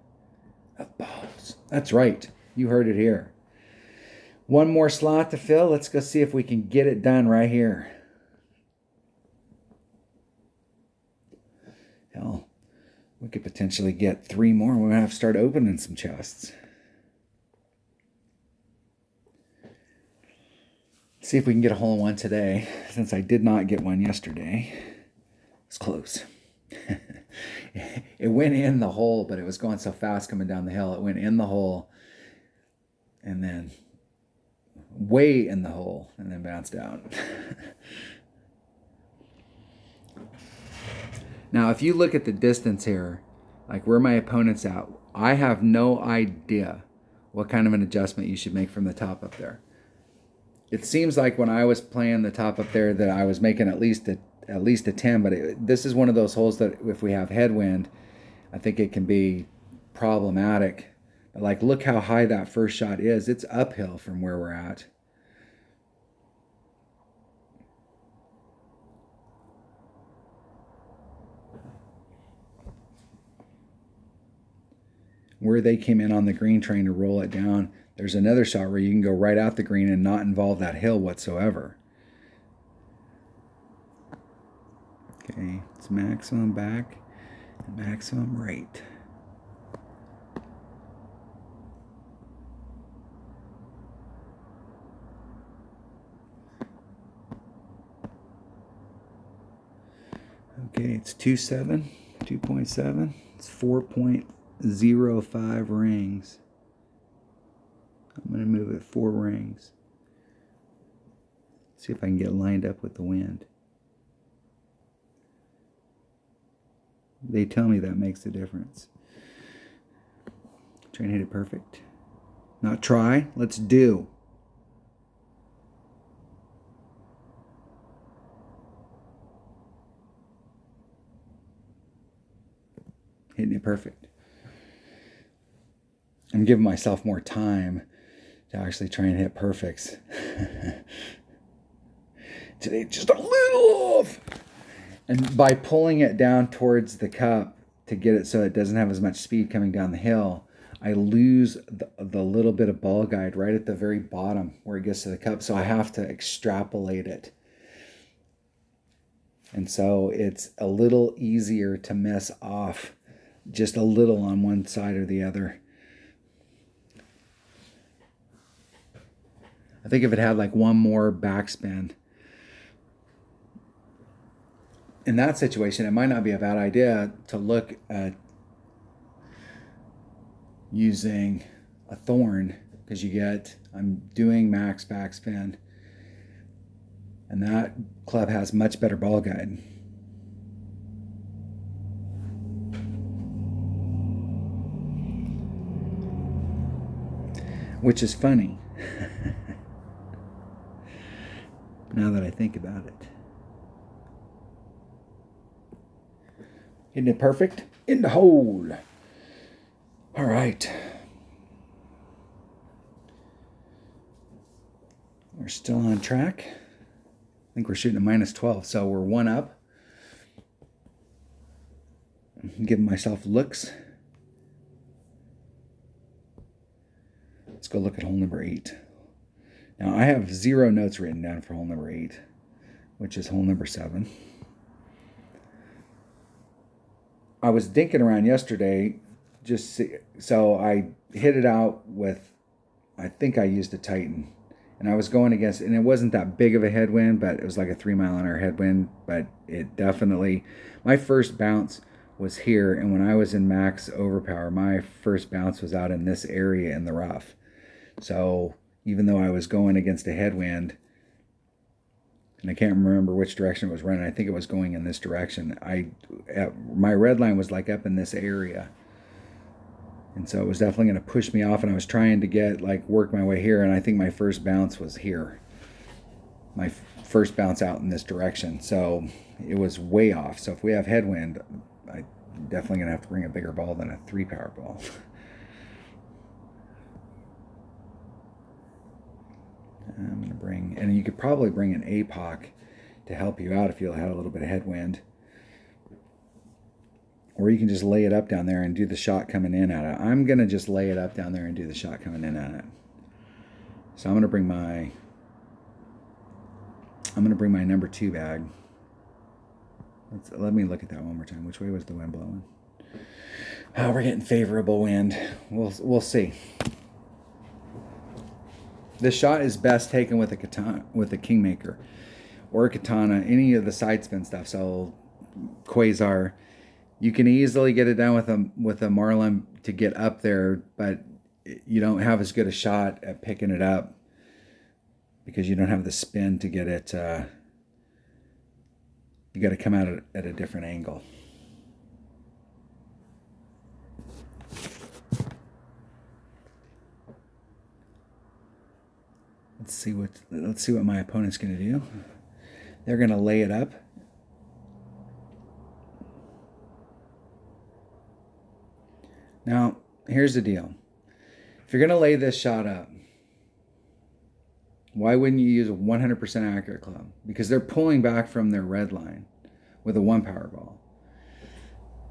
of balls. That's right. You heard it here. One more slot to fill. Let's go see if we can get it done right here. Hell, we could potentially get 3 more. We're going to have to start opening some chests. See if we can get a hole in one today, since I did not get one yesterday. It's close. It went in the hole, but it was going so fast coming down the hill. It went in the hole and then way in the hole and then bounced out. Now, if you look at the distance here, like where my opponent's at, I have no idea what kind of an adjustment you should make from the top up there. It seems like when I was playing the top up there that I was making at least a 10, but this is one of those holes that if we have headwind, I think it can be problematic. But like, look how high that first shot is. It's uphill from where we're at. Where they came in on the green trying to roll it down, there's another shot where you can go right out the green and not involve that hill whatsoever. Okay, it's maximum back and maximum right. Okay, it's 2.7. It's 4.05 rings. I'm going to move it 4 rings. See if I can get lined up with the wind. They tell me that makes a difference. Try and hit it perfect. Not try, let's do. Hitting it perfect. I'm giving myself more time to actually try and hit perfects. Today, just a little off. And by pulling it down towards the cup to get it so it doesn't have as much speed coming down the hill, I lose the little bit of ball guide right at the very bottom where it gets to the cup. So I have to extrapolate it. And so it's a little easier to mess off just a little on one side or the other. I think if it had like one more backspin, in that situation, it might not be a bad idea to look at using a thorn, because I'm doing max backspin, and that club has much better ball guide. Which is funny, now that I think about it. Isn't it perfect? In the hole. All right. We're still on track. I think we're shooting a -12, so we're 1 up. I'm giving myself looks. Let's go look at hole number 8. Now, I have 0 notes written down for hole number 8, which is hole number 7. I was dinking around yesterday, so I hit it out with, I think I used a Titan. And I was going against, and it wasn't that big of a headwind, but it was like a 3-mile-an-hour headwind. But it definitely, my first bounce was here. And when I was in max overpower, my first bounce was out in this area in the rough. So even though I was going against a headwind, and I can't remember which direction it was running, I think it was going in this direction. My red line was like up in this area. And so it was definitely going to push me off, and I was trying to work my way here, and I think my first bounce was here. My first bounce out in this direction. So it was way off. So if we have headwind, I'm definitely going to have to bring a bigger ball than a 3-power ball. I'm going to bring, and you could probably bring an APOC to help you out if you had a little bit of headwind. Or you can just lay it up down there and do the shot coming in at it. I'm going to just lay it up down there and do the shot coming in at it. So I'm going to bring my number 2 bag. Let me look at that one more time. Which way was the wind blowing? Oh, we're getting favorable wind. We'll see. This shot is best taken with a katana, with a Kingmaker, or a katana, any of the side spin stuff. So Quasar, you can easily get it down with a Marlin to get up there, but you don't have as good a shot at picking it up because you don't have the spin to get it. You got to come out at a different angle. Let's see what my opponent's going to do. They're going to lay it up. Now, here's the deal. If you're going to lay this shot up, why wouldn't you use a 100% accurate club? Because they're pulling back from their red line with a 1-power ball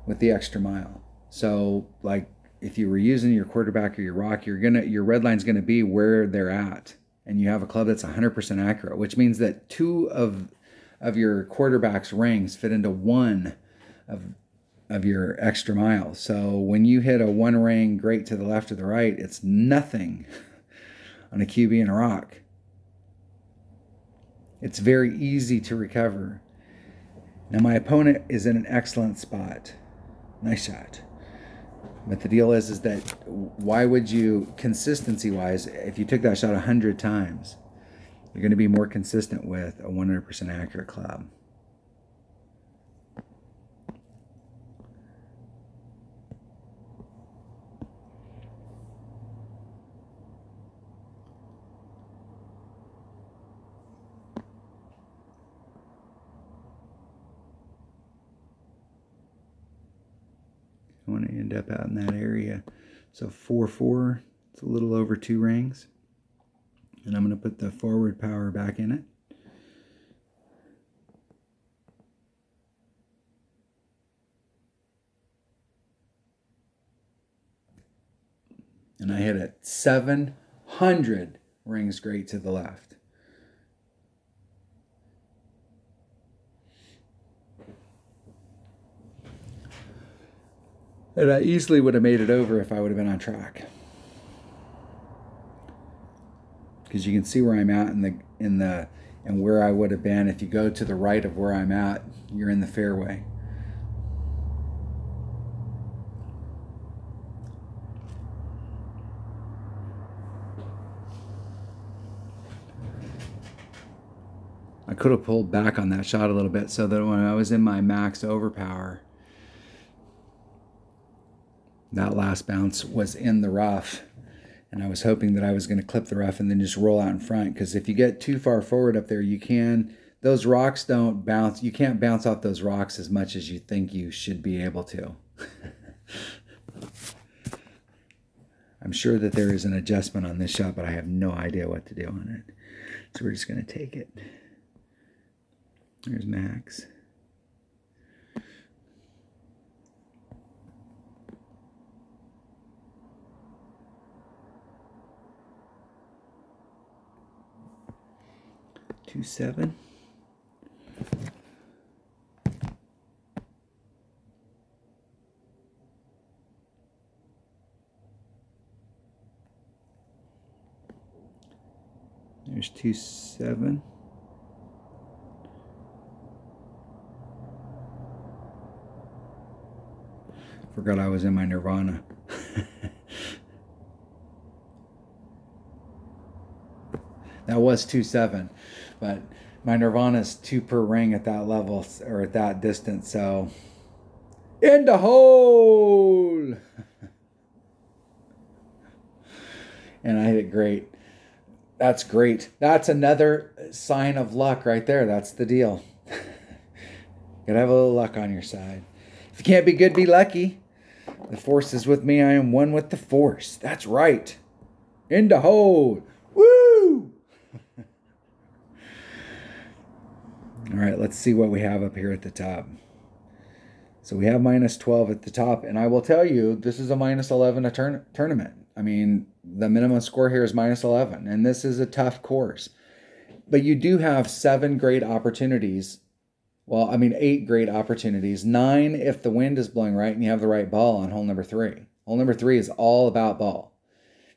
with the extra mile. So, like, if you were using your quarterback or your rock, your red line's going to be where they're at. And you have a club that's 100% accurate, which means that 2 of your quarterback's rings fit into 1 of your extra mile. So when you hit a 1 ring great to the left or the right, it's nothing on a QB and a rock. It's very easy to recover. Now my opponent is in an excellent spot. Nice shot. But the deal is that why would you, consistency-wise, if you took that shot 100 times, you're going to be more consistent with a 100% accurate club. I want to end up out in that area. So 4-4, it's a little over 2 rings. And I'm going to put the forward power back in it. And I hit it 700 rings great to the left. And I easily would have made it over if I would have been on track. Because you can see where I'm at in and where I would have been. If you go to the right of where I'm at, you're in the fairway. I could have pulled back on that shot a little bit so that when I was in my max overpower, that last bounce was in the rough. And I was hoping that I was going to clip the rough and then just roll out in front. Because if you get too far forward up there, those rocks don't bounce. You can't bounce off those rocks as much as you think you should be able to. I'm sure that there is an adjustment on this shot, but I have no idea what to do on it. So we're just going to take it. There's Max. Two seven. There's 2-7. Forgot I was in my Nirvana. That was 2-7, but my Nirvana's 2 per ring at that level or at that distance. So in the hole, and I hit it great. That's great. That's another sign of luck right there. That's the deal. Gotta have a little luck on your side. If you can't be good, be lucky. The force is with me. I am one with the force. That's right. In the hole. Woo! All right, let's see what we have up here at the top. So we have -12 at the top, and I will tell you, this is a -11 tournament. I mean, the minimum score here is -11, and this is a tough course. But you do have 7 great opportunities. Well, I mean, 8 great opportunities. 9 if the wind is blowing right and you have the right ball on hole number 3. Hole number 3 is all about ball.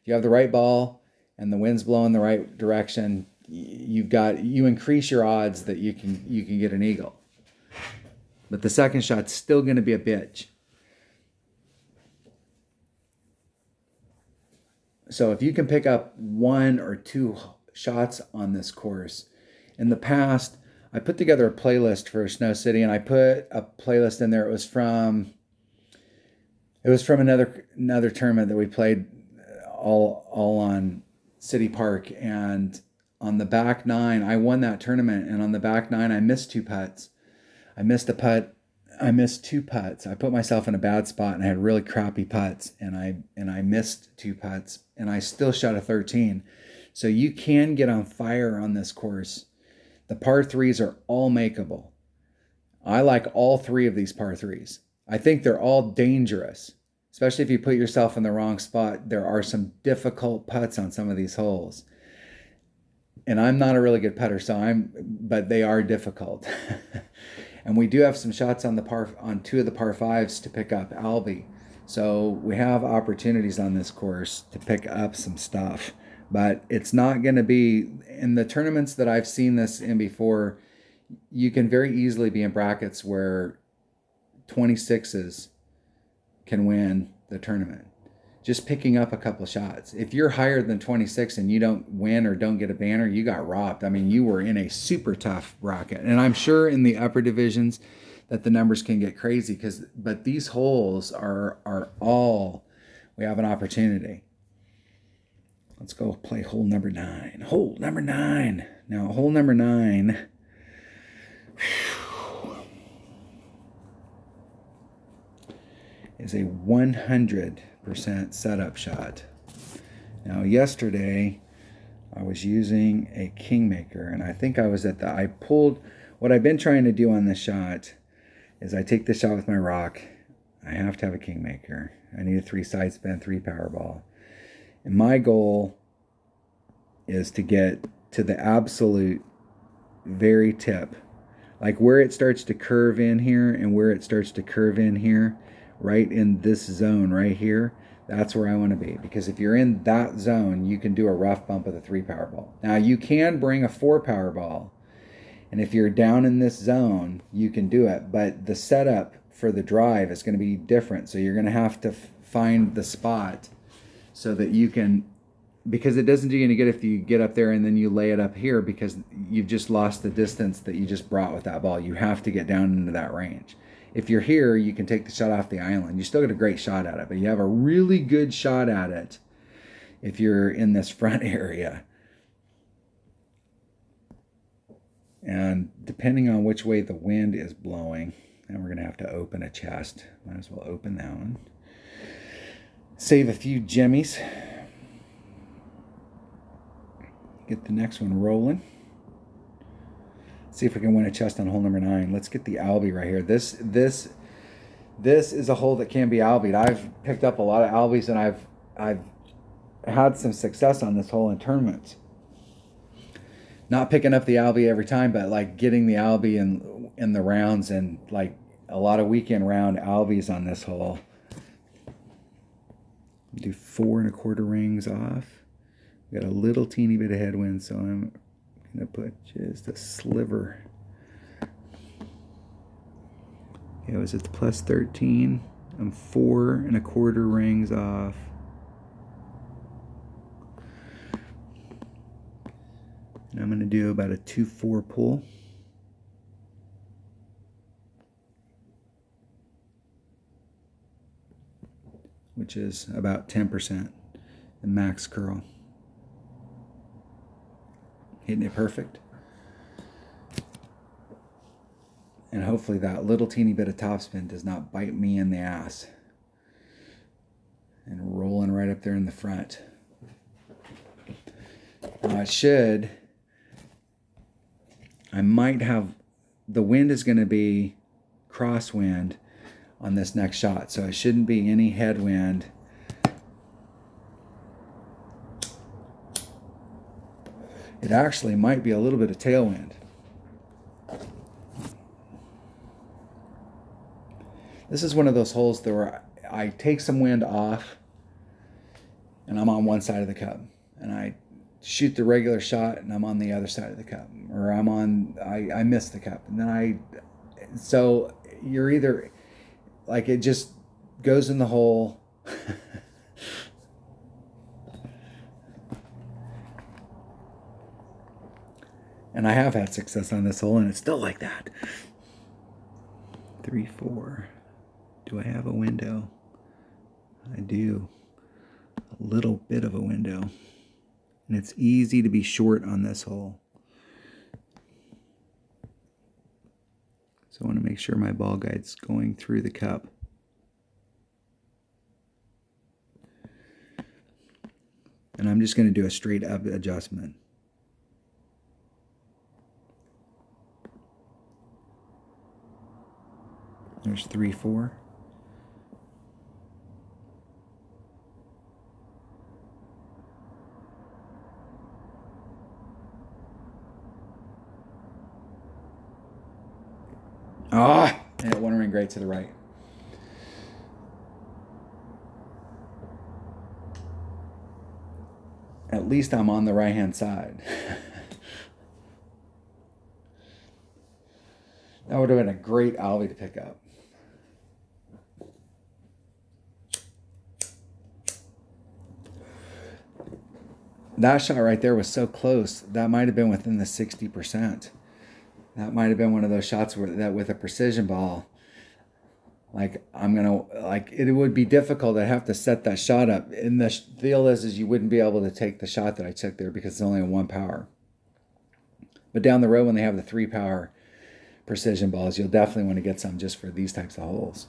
If you have the right ball and the wind's blowing the right direction, you increase your odds that you can get an eagle. But the second shot's still going to be a bitch. So if you can pick up 1 or 2 shots on this course, in the past, I put together a playlist for Snow City, and I put a playlist in there. It was from another tournament that we played all on City Park, and on the back 9, I won that tournament, and on the back 9, I missed 2 putts. I missed a putt. I missed 2 putts. I put myself in a bad spot, and I had really crappy putts, and I missed 2 putts, and I still shot a 13. So you can get on fire on this course. The par 3s are all makeable. I like all 3 of these par 3s. I think they're all dangerous, especially if you put yourself in the wrong spot. There are some difficult putts on some of these holes. And I'm not a really good putter, but they are difficult. And we do have some shots on 2 of the par 5s to pick up Albie. So we have opportunities on this course to pick up some stuff. But it's not going to be, in the tournaments that I've seen this in before, you can very easily be in brackets where 26s can win the tournament. Just picking up a couple shots. If you're higher than 26 and you don't win or don't get a banner, you got robbed. I mean, you were in a super tough bracket. And I'm sure in the upper divisions that the numbers can get crazy, but these holes are all, we have an opportunity. Let's go play hole number 9. Hole number 9. Now, hole number 9. Is a 100% setup shot. Now, yesterday, I was using a Kingmaker, and I think I was what I've been trying to do on this shot is I take this shot with my rock. I have to have a Kingmaker. I need a 3 side spin, 3 power ball. And my goal is to get to the absolute very tip, like where it starts to curve in here and where it starts to curve in here, right in this zone right here. That's where I want to be, because if you're in that zone, you can do a rough bump with a 3 power ball. Now, you can bring a 4 power ball And if you're down in this zone, you can do it. But the setup for the drive is going to be different. So you're going to have to find the spot so that you can, because it doesn't do you any good if you get up there and then you lay it up here, because you've just lost the distance that you just brought with that ball. You have to get down into that range. If you're here, you can take the shot off the island. You still get a great shot at it, but you have a really good shot at it if you're in this front area. And depending on which way the wind is blowing, and we're going to have to open a chest. Might as well open that one. Save a few jimmies. Get the next one rolling. See if we can win a chest on hole number 9. Let's get the Albie right here. This is a hole that can be Albied. I've picked up a lot of Albies, and I've had some success on this hole in tournaments. Not picking up the Albie every time, but like getting the Albie in the rounds, and like a lot of weekend round Albies on this hole. Do 4 1/4 rings off. Got a little teeny bit of headwind, so I'm gonna put just a sliver. It was at the plus 13. I'm 4 1/4 rings off. And I'm gonna do about a 2-4 pull. Which is about 10% the max curl. Hitting it perfect. And hopefully that little teeny bit of topspin does not bite me in the ass. And rolling right up there in the front. Now it should. I might have, the wind is going to be crosswind on this next shot, so it shouldn't be any headwind. It actually might be a little bit of tailwind. This is one of those holes that where I take some wind off and I'm on one side of the cup, and I shoot the regular shot and I'm on the other side of the cup, or I miss the cup, and then so you're either like, it just goes in the hole. And I have had success on this hole, and it's still like that. 3, 4. Do I have a window? I do. A little bit of a window. And it's easy to be short on this hole. So I want to make sure my ball guide's going through the cup. And I'm just going to do a straight up adjustment. There's 3, 4. And it one ring right to the right. At least I'm on the right hand side. That would have been a great Albie to pick up. That shot right there was so close. That might have been within the 60%. That might have been one of those shots that with a precision ball, like it would be difficult. I'd have to set that shot up. And the deal is you wouldn't be able to take the shot that I took there because it's only a 1 power. But down the road, when they have the 3 power precision balls, you'll definitely want to get some just for these types of holes.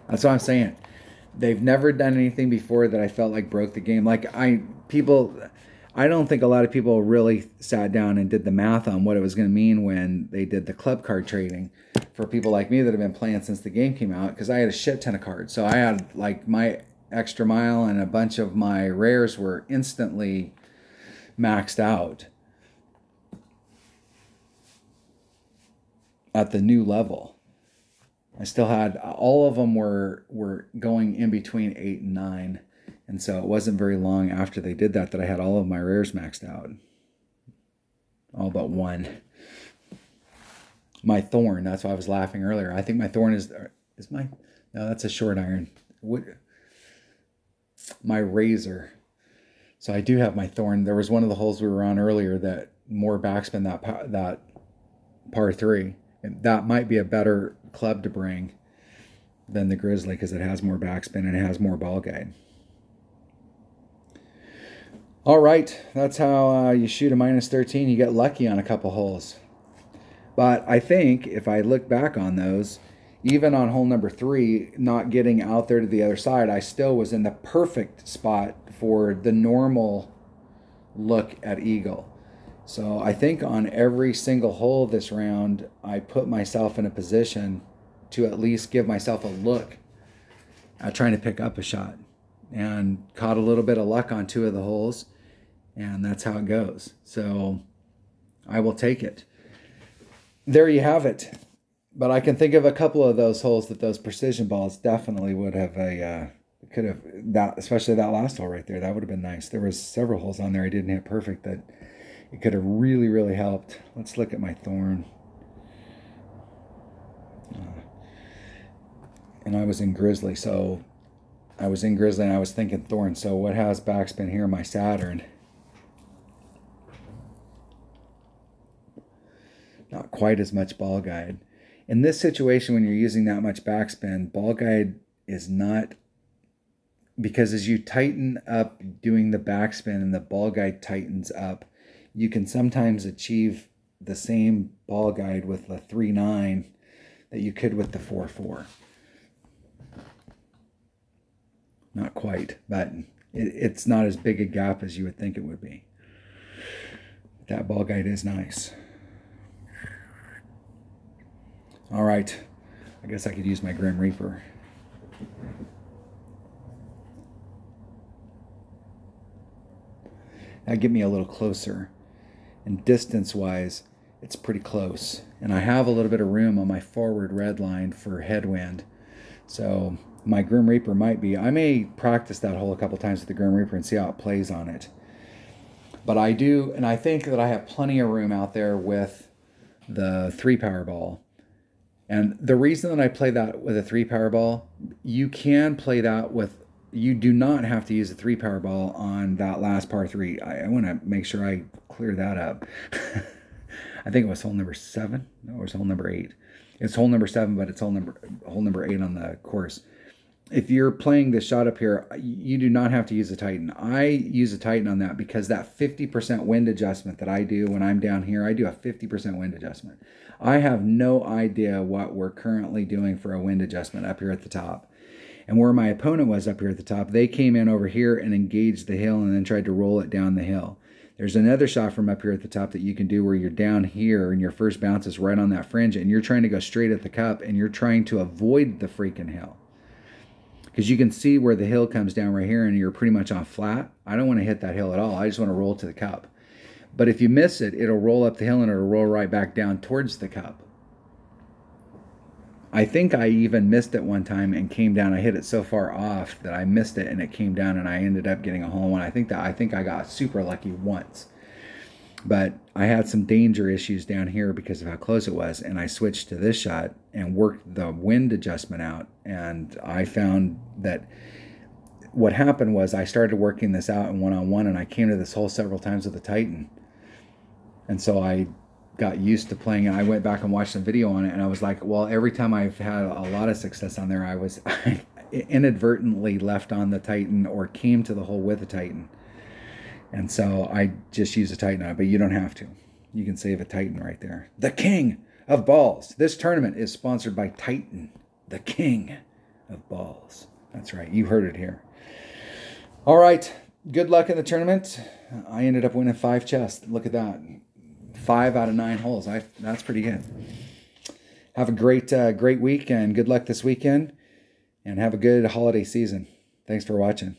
That's what I'm saying. They've never done anything before that I felt like broke the game. Like I don't think a lot of people really sat down and did the math on what it was going to mean when they did the club card trading for people like me that have been playing since the game came out, because I had a shit ton of cards. So I had like my extra mile, and a bunch of my rares were instantly maxed out at the new level. I still had, all of them were going in between 8 and 9. And so it wasn't very long after they did that I had all of my rares maxed out. All all but one. My thorn, that's why I was laughing earlier. I think my thorn is no, that's a short iron. My razor. So I do have my thorn. There was one of the holes we were on earlier that more backspin, that par 3. And that might be a better club to bring than the Grizzly because it has more backspin and it has more ball guide. All right, that's how you shoot a -13. You get lucky on a couple holes. But I think if I look back on those, even on hole number 3, not getting out there to the other side, I still was in the perfect spot for the normal look at eagle. So I think on every single hole this round, I put myself in a position to at least give myself a look at trying to pick up a shot, and caught a little bit of luck on 2 of the holes, and that's how it goes. So I will take it. There you have it. But I can think of a couple of those holes that those precision balls definitely would have could have, that, especially that last hole right there. That would have been nice. There was several holes on there I didn't hit perfect that it could have really, really helped. Let's look at my thorn. And I was in Grizzly, so I was in Grizzly and I was thinking thorn. So what has backspin here? My Saturn. Not quite as much ball guide. In this situation, when you're using that much backspin, ball guide is not, because as you tighten up doing the backspin and the ball guide tightens up, you can sometimes achieve the same ball guide with the 3.9 that you could with the 4.4. Not quite, but it's not as big a gap as you would think it would be. That ball guide is nice. All right, I guess I could use my Grim Reaper. That'd get me a little closer. And distance-wise, it's pretty close. And I have a little bit of room on my forward red line for headwind. So my Grim Reaper might be, I may practice that hole a couple times with the Grim Reaper and see how it plays on it. But I do, and I think that I have plenty of room out there with the 3-power ball. And the reason that I play that with a 3-power ball, you can play that with, you do not have to use a 3-power ball on that last par 3. I want to make sure I clear that up. I think it was hole number 7. No, it was hole number 8. It's hole number 7, but it's hole number 8 on the course. If you're playing this shot up here, you do not have to use a Titan. I use a Titan on that because that 50% wind adjustment that I do when I'm down here, I do a 50% wind adjustment. I have no idea what we're currently doing for a wind adjustment up here at the top. And where my opponent was up here at the top, they came in over here and engaged the hill and then tried to roll it down the hill. There's another shot from up here at the top that you can do where you're down here and your first bounce is right on that fringe and you're trying to go straight at the cup and you're trying to avoid the freaking hill. Because you can see where the hill comes down right here and you're pretty much on flat. I don't want to hit that hill at all. I just want to roll to the cup. But if you miss it, it'll roll up the hill and it'll roll right back down towards the cup. I think I even missed it one time and came down. I hit it so far off that I missed it and it came down and I ended up getting a hole in one. I think I got super lucky once. But I had some danger issues down here because of how close it was, and I switched to this shot and worked the wind adjustment out, and I found that what happened was I started working this out in one-on-one, and I came to this hole several times with the Titan, and so I got used to playing it. I went back and watched some video on it, and I was like, well, every time I've had a lot of success on there, I inadvertently left on the Titan or came to the hole with the Titan. And so I just use a Titan on it, but you don't have to. You can save a Titan right there. The king of balls. This tournament is sponsored by Titan, the king of balls. That's right. You heard it here. All right. Good luck in the tournament. I ended up winning 5 chests. Look at that. 5 out of 9 holes. That's pretty good. Have a great week and good luck this weekend. And have a good holiday season. Thanks for watching.